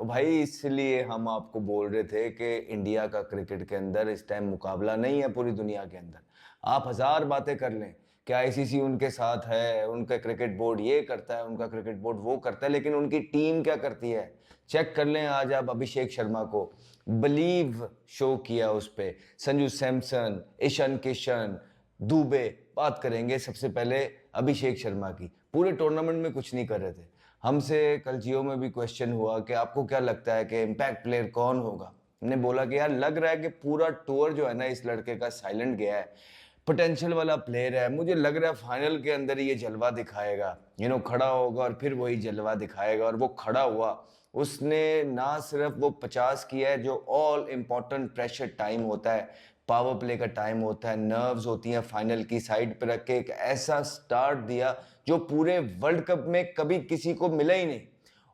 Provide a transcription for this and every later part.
ओ भाई, इसलिए हम आपको बोल रहे थे कि इंडिया का क्रिकेट के अंदर इस टाइम मुकाबला नहीं है पूरी दुनिया के अंदर। आप हजार बातें कर लें कि आईसीसी उनके साथ है, उनका क्रिकेट बोर्ड ये करता है, उनका क्रिकेट बोर्ड वो करता है, लेकिन उनकी टीम क्या करती है? चेक कर लें आज आप अभिषेक शर्मा को। बिलीव शो किया उस पे। संजू सैमसन, ईशान किशन, दुबे। बात करेंगे सबसे पहले अभिषेक शर्मा की। पूरे टूर्नामेंट में कुछ नहीं कर रहे थे। हमसे कल जियो में भी क्वेश्चन हुआ कि आपको क्या लगता है कि इम्पैक्ट प्लेयर कौन होगा। हमने बोला कि यार लग रहा है कि पूरा टूर जो है ना इस लड़के का साइलेंट गया है। पोटेंशियल वाला प्लेयर है, मुझे लग रहा है फाइनल के अंदर ये जलवा दिखाएगा। खड़ा होगा और फिर वही जलवा दिखाएगा। और वो खड़ा हुआ। उसने ना सिर्फ वो 50 किया है जो ऑल इंपॉर्टेंट प्रेशर टाइम होता है, पावर प्ले का टाइम होता है, नर्व्स होती हैं, फाइनल की साइड पर रख के एक ऐसा स्टार्ट दिया जो पूरे वर्ल्ड कप में कभी किसी को मिला ही नहीं।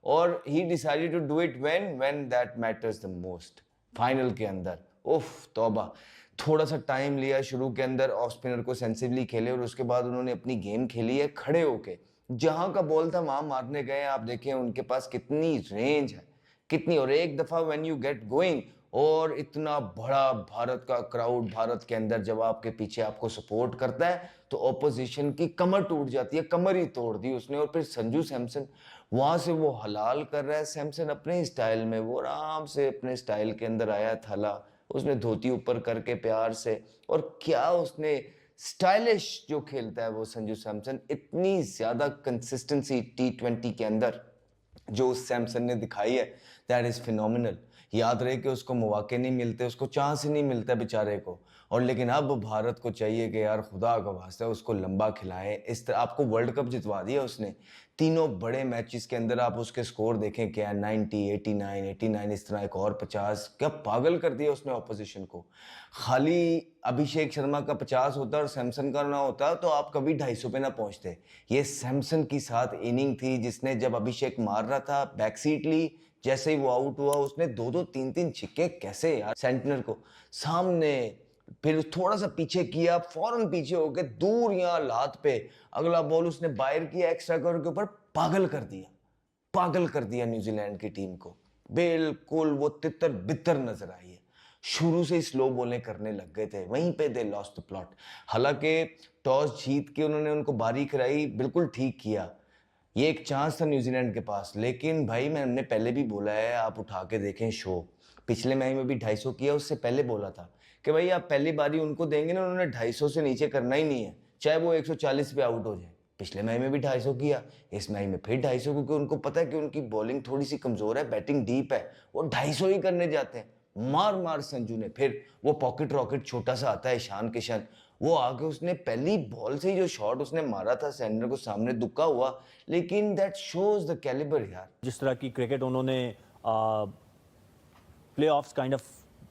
और ही decided to do it when that matters the most, final के अंदर। उफ तौबा। थोड़ा सा टाइम लिया शुरू के अंदर, ऑफ स्पिनर को सेंसिवली खेले और उसके बाद उन्होंने अपनी गेम खेली है खड़े होके। जहां का बॉल था वहां मारने गए। आप देखें उनके पास कितनी रेंज है, कितनी। और एक दफा व्हेन यू गेट गोइंग, और इतना बड़ा भारत का क्राउड भारत के अंदर जब आपके पीछे आपको सपोर्ट करता है तो ऑपोजिशन की कमर टूट जाती है। कमर ही तोड़ दी उसने। और फिर संजू सैमसन वहां से वो हलाल कर रहा है। सैमसन अपने स्टाइल में, वो आराम से अपने स्टाइल के अंदर आया थला, उसने धोती ऊपर करके प्यार से। और क्या उसने स्टाइलिश जो खेलता है वो संजू सैमसन। इतनी ज्यादा कंसिस्टेंसी T20 के अंदर जो उस सैमसन ने दिखाई है, दैट इज फिनोमिनल। याद रहे कि उसको मौके नहीं मिलते, उसको चांस ही नहीं मिलता बेचारे को। और लेकिन अब भारत को चाहिए कि यार खुदा का वास्ता उसको लंबा खिलाएं। इस तरह आपको वर्ल्ड कप जितवा दिया उसने। तीनों बड़े मैचेस के अंदर आप उसके स्कोर देखें क्या, 90, 89, 89, इस तरह एक और 50। क्या पागल कर दिया उसने ऑपोजिशन को। खाली अभिषेक शर्मा का 50 होता और सैमसन का ना होता तो आप कभी 250 पे ना पहुंचते। ये सैमसन की साथ इनिंग थी जिसने जब अभिषेक मार रहा था बैकसीट ली। जैसे ही वो आउट हुआ उसने दो दो तीन तीन छिक्के कैसे यार, सेंटनर को सामने, फिर थोड़ा सा पीछे किया, फौरन पीछे होके दूर यहाँ लात पे अगला बॉल उसने बाहर किया एक्स्ट्रा कवर के ऊपर। पागल कर दिया, पागल कर दिया न्यूजीलैंड की टीम को। बिल्कुल वो तितर बितर नजर आई है। शुरू से ही स्लो बॉलें करने लग गए थे, वहीं पे दे लॉस्ट द प्लॉट। हालांकि टॉस जीत के उन्होंने उनको बारी कराई, बिल्कुल ठीक किया। ये एक चांस था न्यूजीलैंड के पास। लेकिन भाई मैंने पहले भी बोला है, आप उठा के देखें शो, पिछले मैच में भी 250 किया। उससे पहले बोला था कि भाई आप पहली बारी उनको देंगे ना, उन्होंने 250 से नीचे करना ही नहीं है, चाहे वो 140 पे आउट हो जाए। पिछले मैच में भी 250 किया, इस मैच में फिर 250, क्योंकि उनको पता है कि उनकी बॉलिंग थोड़ी सी कमजोर है, बैटिंग डीप है। वो 250 ही करने जाते हैं। मार मार संजू ने। फिर वो पॉकेट रॉकेट छोटा सा आता है ईशान किशन, वो आके उसने पहली बॉल से ही जो शॉट उसने मारा था सेंटर को सामने, दुक्का हुआ। लेकिन दैट शोज द कैलिबर यार। जिस तरह की क्रिकेट उन्होंने प्ले ऑफ्स काइंड ऑफ,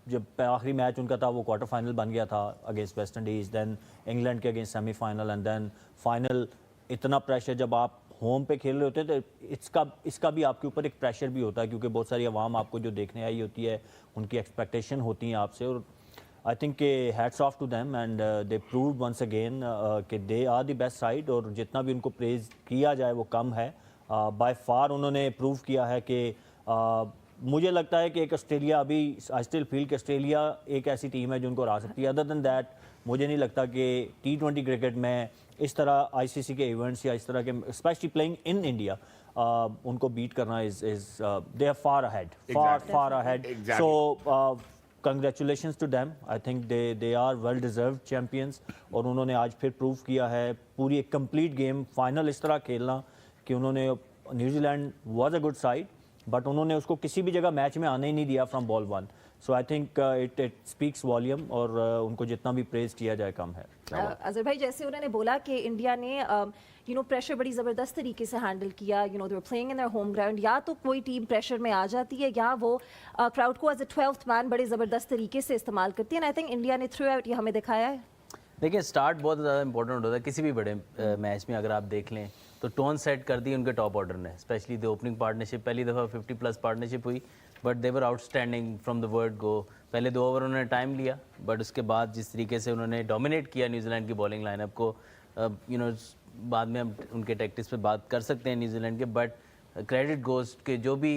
जब आखिरी मैच उनका था वो क्वार्टर फाइनल बन गया था against West Indies, then England के against semifinal and then final. इतना प्रेशर जब आप होम पे खेल रहे होते हैं तो इसका भी आपके ऊपर एक प्रेशर भी होता है, क्योंकि बहुत सारी आवाम आपको जो देखने आई होती है, उनकी एक्सपेक्टेशन होती हैं आपसे। और आई थिंक के hats off to them and they prove once again कि they are the best side. और जितना भी उनको प्रेज किया जाए वो कम है। बाय फार उन्होंने प्रूव किया है कि मुझे लगता है कि एक ऑस्ट्रेलिया, अभी आई स्टिल फील कि ऑस्ट्रेलिया एक ऐसी टीम है जो उनको हरा सकती है। अदर देन दैट मुझे नहीं लगता कि T20 क्रिकेट में इस तरह आईसीसी के इवेंट्स या इस तरह के, स्पेशली प्लेइंग इन इंडिया, उनको बीट करना is they are far ahead, far ahead. So congratulations to them. I think they are well deserved champions. और उन्होंने आज फिर प्रूव किया है पूरी एक कंप्लीट गेम फाइनल इस तरह खेलना कि उन्होंने, New Zealand was a good side but उन्होंने उसको किसी भी जगह मैच में आने ही नहीं दिया from ball one. So I think it speaks volume. और उनको जितना भी प्रेज किया जाए कम है। अजहर भाई, जैसे उन्होंने बोला कि इंडिया ने प्रेशर बड़ी ज़बरदस्त तरीके से हैंडल किया, they were playing in their home ground. या तो कोई टीम प्रेशर में आ जाती है या वो क्राउड को एज अ 12th मैन बड़े ज़बरदस्त तरीके से इस्तेमाल करती है। आई थिंक इंडिया ने थ्रू आउट ये हमें दिखाया है। देखिए, स्टार्ट बहुत ज़्यादा इंपॉर्टेंट होता है किसी भी बड़े मैच में। अगर आप देख लें तो टोन सेट कर दी उनके टॉप ऑर्डर ने, स्पेशली द ओपनिंग पार्टनरशिप। पहली दफ़ा 50+ पार्टनरशिप हुई but they were outstanding from the word go. पहले 2 ओवर उन्होंने टाइम लिया बट उसके बाद जिस तरीके से उन्होंने डोमिनेट किया न्यूजीलैंड की बॉलिंग लाइनअप को, बाद में हम उनके टैक्टिक्स पे बात कर सकते हैं न्यूजीलैंड के, बट क्रेडिट गोज के जो भी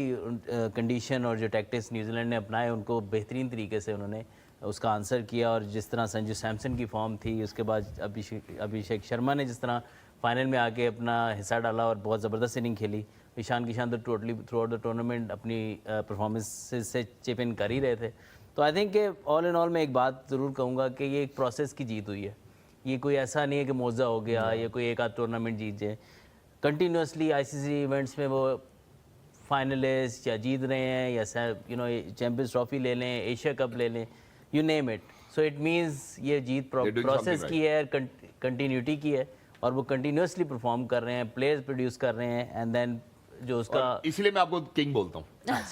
कंडीशन और जो टैक्टिक्स न्यूजीलैंड ने अपनाए उनको बेहतरीन तरीके से उन्होंने उसका आंसर किया। और जिस तरह संजू सैमसन की फॉर्म थी, उसके बाद अभिषेक शर्मा ने जिस तरह फाइनल में आके अपना हिस्सा डाला और बहुत ज़बरदस्त इनिंग खेली। ईशान किशान तो totally through out the tournament अपनी परफॉर्मेंस से चिप इन कर ही रहे थे। तो I think all in all मैं एक बात ज़रूर कहूँगा कि ये एक प्रोसेस की जीत हुई है। ये कोई ऐसा नहीं है कि मौजा हो गया या कोई एक आध टूर्नामेंट जीत जाए। कंटिन्यूसली आईसीसी इवेंट्स में वो फाइनलिस्ट या जीत रहे हैं या चैम्पियंस ट्रॉफी ले लें, एशिया कप ले लें, you name it. So it means ये जीत प्रोसेस की है, कंटिन्यूटी की है और वो कंटिन्यूसली परफॉर्म कर रहे हैं, प्लेयर्स प्रोड्यूस कर रहे हैं एंड देन जो उसका, इसलिए मैं आपको किंग बोलता हूँ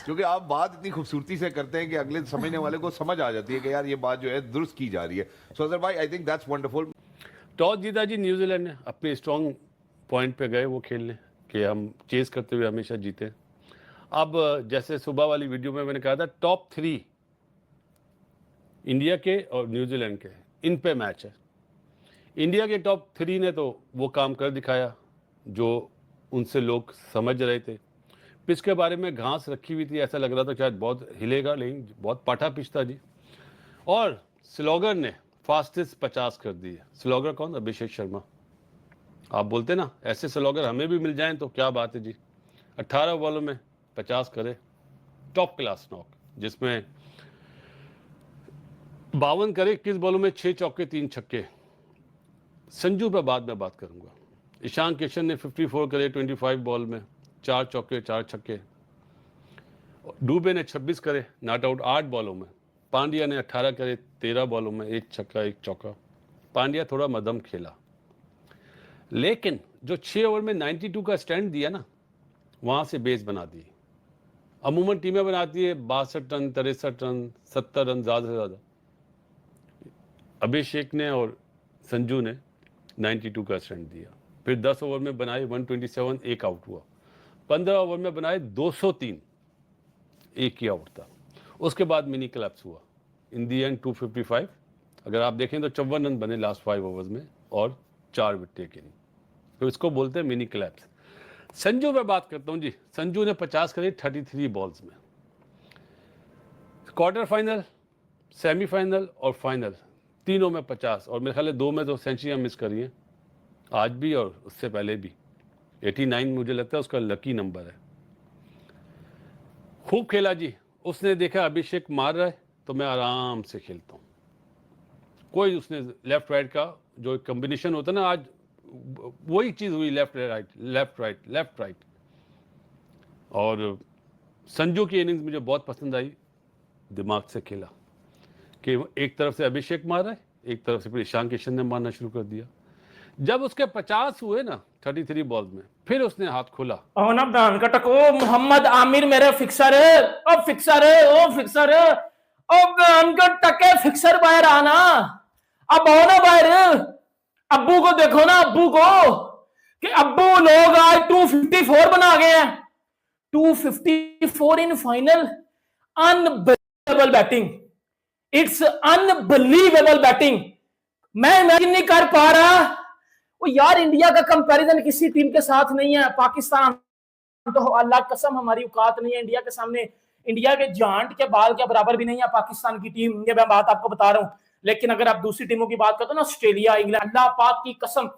क्योंकि आप बात इतनी खूबसूरती से करते हैं कि अगले समझने वाले को समझ आ जाती है कि यार ये बात जो है दुरुस्त की जा रही है। सो अजहर भाई, I think that's wonderful. Toss जीता जी न्यूजीलैंड ने, अपने स्ट्रॉन्ग पॉइंट पे गए वो खेलने कि हम चेस करते हुए हमेशा जीते। अब जैसे सुबह वाली वीडियो में मैंने कहा था, टॉप 3 इंडिया के और न्यूजीलैंड के इन पे मैच है। इंडिया के टॉप 3 ने तो वो काम कर दिखाया जो उनसे लोग समझ रहे थे। पिच के बारे में घास रखी हुई थी, ऐसा लग रहा था शायद बहुत हिलेगा, लेकिन बहुत पाठा पिच था जी। और स्लॉगर ने फास्टेस्ट 50 कर दी है। स्लॉगर कौन? अभिषेक शर्मा। आप बोलते ना ऐसे स्लॉगर हमें भी मिल जाएं तो क्या बात है जी। 18 बॉलों में 50 करे, टॉप क्लास नॉक, जिसमें 52 करे 21 बॉलों में 6 चौके 3 छक्के। संजू पर बाद में बात करूंगा। ईशान किशन ने 54 करे 25 बॉल में, 4 चौके 4 छक्के। डूबे ने 26 करे नॉट आउट 8 बॉलों में। पांड्या ने 18 करे 13 बॉलों में, 1 छक्का 1 चौका। पांड्या थोड़ा मध्यम खेला, लेकिन जो 6 ओवर में 92 का स्टैंड दिया ना, वहां से बेस बना दी। अमूमन टीमें बनाती है 62 रन 63 रन 70 रन ज़्यादा से ज़्यादा। अभिषेक ने और संजू ने 92 का स्टैंड दिया। फिर 10 ओवर में बनाए 127, एक आउट हुआ। 15 ओवर में बनाए 203, एक ही आउट था। उसके बाद मिनी क्लैप्स हुआ। इन दी एंड 255, अगर आप देखें तो 54 रन बने लास्ट 5 ओवर्स में और 4 विकेट गिरी। तो इसको बोलते हैं मिनी क्लैप्स। संजू में बात करता हूं जी। संजू ने 50 करे 33 बॉल्स में। क्वार्टर फाइनल, सेमीफाइनल और फाइनल तीनों में 50, और मेरे ख्याल 2 में तो सेंचुरियां मिस करी हैं, आज भी और उससे पहले भी। 89 मुझे लगता है उसका लकी नंबर है। खूब खेला जी। उसने देखा अभिषेक मार रहा है तो मैं आराम से खेलता हूँ। कोई उसने लेफ्ट राइट का जो कॉम्बिनेशन होता है ना, आज वही चीज़ हुई, left right left right left right. और संजू की इनिंग्स मुझे बहुत पसंद आई। दिमाग से खेला कि एक तरफ से अभिषेक मार रहा है, एक तरफ से फिर ईशान किशन ने मारना शुरू कर दिया। जब उसके 50 हुए ना 33 बॉल्स में, फिर उसने हाथ खोला। ना ब्रांड का टको मोहम्मद आमिर मेरे फिक्सर है, ओ फिक्सर है, ओ फिक्सर है, ओ ब्रांड का टके फिक्सर बाहर आना। अब आओ ना बाहर, अब्बू को देखो ना, अब्बू को, कि अब्बू लोग आज 254 बना गए हैं। 254 in final, unbelievable batting, it's unbelievable batting. मैं इमेजिन नहीं कर पा रहा। वो यार इंडिया का कंपैरिजन किसी टीम के साथ नहीं है। पाकिस्तान तो अल्लाह कसम हमारी औकात नहीं है इंडिया के सामने। इंडिया के जांट के बाल के बराबर भी नहीं है पाकिस्तान की टीम। ये मैं बात आपको बता रहा हूं। लेकिन अगर आप दूसरी टीमों की बात करते हो ना, ऑस्ट्रेलिया, इंग्लैंड, अल्लाह पाक की कसम,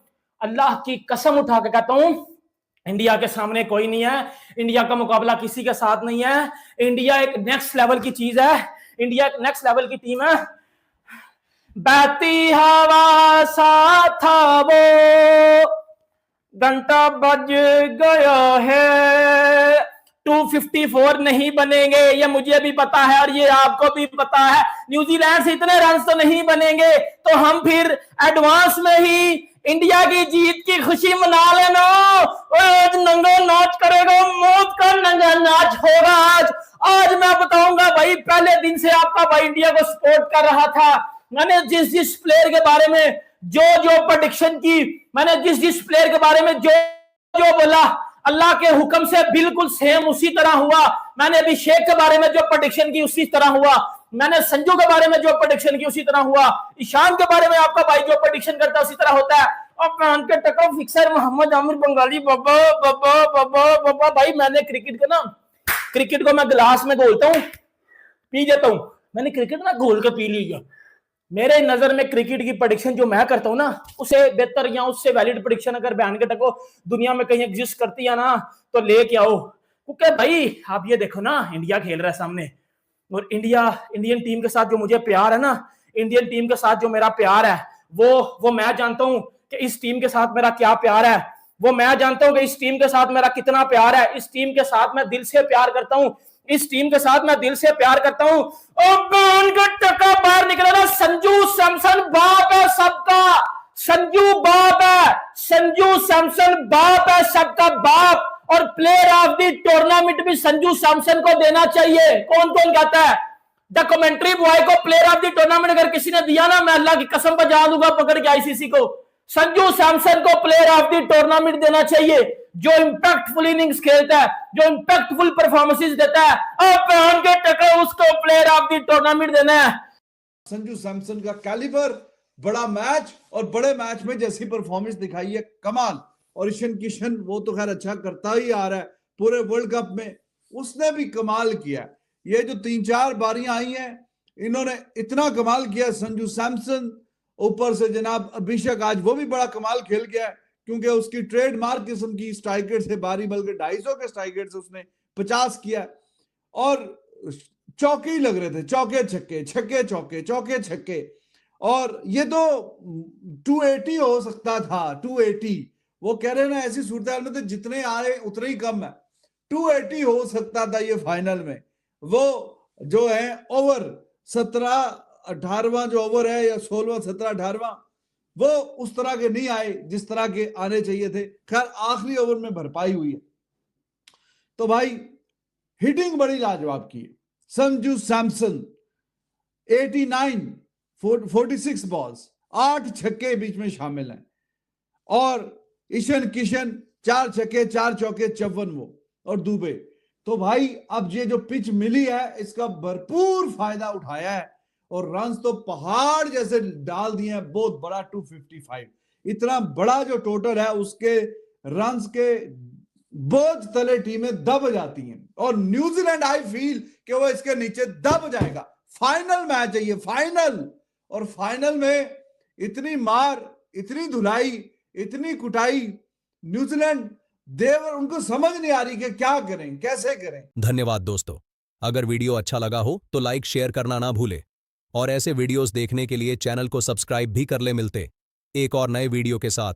अल्लाह की कसम उठा के कहता हूं, इंडिया के सामने कोई नहीं है। इंडिया का मुकाबला किसी के साथ नहीं है। इंडिया एक नेक्स्ट लेवल की चीज है। इंडिया एक नेक्स्ट लेवल की टीम है। बहती हवा सा था वो, घंटा बज गया है। 254 नहीं बनेंगे, ये मुझे भी पता है और ये आपको भी पता है। न्यूजीलैंड से इतने रन तो नहीं बनेंगे, तो हम फिर एडवांस में ही इंडिया की जीत की खुशी मना लेना। आज नंगा नाच करेगा, मौत का नंगा नाच होगा। आज मैं बताऊंगा भाई, पहले दिन से आपका भाई इंडिया को सपोर्ट कर रहा था। मैंने जिस प्लेयर के बारे में जो प्रेडिक्शन की, मैंने जिस प्लेयर के बारे में जो बोला, अल्लाह के हुक्म से बिल्कुल सेम उसी तरह हुआ। मैंने अभिषेक के बारे में जो प्रेडिक्शन की उसी तरह हुआ। मैंने संजू के बारे में जो प्रेडिक्शन की उसी तरह हुआ। ईशान के बारे में आपका भाई जो प्रेडिक्शन करता है उसी तरह होता है। और पहन के टका फिक्सर मोहम्मद आमिर बंगाली बाबा बाबा बाबा बाबा। भाई मैंने क्रिकेट को मैं गिलास में घोलता हूँ, पी जाता हूँ। मैंने क्रिकेट ना घोल के पी लिया। मेरे नजर में क्रिकेट की प्रेडिक्शन जो मैं करता हूँ ना, उसे बेहतर या उससे वैलिड प्रेडिक्शन अगर बयान के टको दुनिया में कहीं एग्जिस्ट करती है ना, तो लेके आओ। क्योंकि भाई आप ये देखो ना, इंडिया खेल रहा है सामने, और इंडियन टीम के साथ जो मुझे प्यार है ना, इंडियन टीम के साथ जो मेरा प्यार है, वो मैं जानता हूं कि इस टीम के साथ मेरा क्या प्यार है। वो मैं जानता हूं कि इस टीम के साथ मेरा कितना प्यार है। इस टीम के साथ मैं दिल से प्यार करता हूं। इस टीम के साथ मैं दिल से प्यार करता हूं। उनका टका बाहर निकला ना, संजू सैमसन बाप है सबका। संजू बाप है, संजू सैमसन बाप है सबका बाप। और प्लेयर ऑफ द टूर्नामेंट भी संजू सैमसन को देना चाहिए। कौन कौन कहता है? द कमेंट्री बॉय को प्लेयर ऑफ द टूर्नामेंट अगर किसी ने दिया ना, मैं अल्लाह की कसम बजा दूंगा पकड़ के आईसीसी को। संजू सैमसन को प्लेयर ऑफ द टूर्नामेंट देना चाहिए, जो इंपैक्टफुल इनिंग्स खेलता है, जो इंपैक्टफुल परफॉर्मेंसेस देता है। अब पहन के टका उसको प्लेयर ऑफ द टूर्नामेंट देना है। संजू सैमसन का कैलिबर, बड़ा मैच और बड़े मैच में जैसी परफॉर्मेंस दिखाई है, कमाल। और ईशान किशन वो तो खैर अच्छा करता ही आ रहा है, पूरे वर्ल्ड कप में उसने भी कमाल किया। ये जो 3-4 बारियां आई हैं, इन्होंने इतना कमाल किया। संजू सैमसन, ऊपर से जनाब अभिषेक, आज वो भी बड़ा कमाल खेल गया है, क्योंकि उसकी ट्रेडमार्क किस्म की स्ट्राइक रेट से बारी, बल्कि 250 के स्ट्राइक रेट से उसने 50 किया। और चौके ही लग रहे थे, चौके छक्के, छक्के चौके, चौके छक्के। और ये तो 280 हो सकता था, 280। वो कह रहे हैं ना, ऐसी सूरत हाल में तो जितने आ रहे उतने ही कम है। 280 हो सकता था ये फाइनल में। वो जो है ओवर 17-18वां जो ओवर है, या 16वां 17-18वां, वो उस तरह के नहीं आए जिस तरह के आने चाहिए थे। खैर आखिरी ओवर में भरपाई हुई है। तो भाई हिटिंग बड़ी लाजवाब की है। संजू सैमसन 46 बॉल्स, 8 छक्के बीच में शामिल हैं। और ईशान किशन 4 छक्के 4 चौके 54 वो, और दुबे। तो भाई अब ये जो पिच मिली है, इसका भरपूर फायदा उठाया है, और रन्स तो पहाड़ जैसे डाल दिए हैं। बहुत बड़ा 255, इतना बड़ा जो टोटल है, उसके रन्स के बोझ तले टीमें दब जाती हैं। और न्यूजीलैंड आई फील कि वो इसके नीचे दब जाएगा। फाइनल मैच है ये, फाइनल। और फाइनल में इतनी मार, इतनी धुलाई, इतनी कुटाई, न्यूजीलैंड देवर, उनको समझ नहीं आ रही कि क्या करें, कैसे करें। धन्यवाद दोस्तों। अगर वीडियो अच्छा लगा हो तो लाइक शेयर करना ना भूले, और ऐसे वीडियोस देखने के लिए चैनल को सब्सक्राइब भी कर ले। मिलते एक और नए वीडियो के साथ।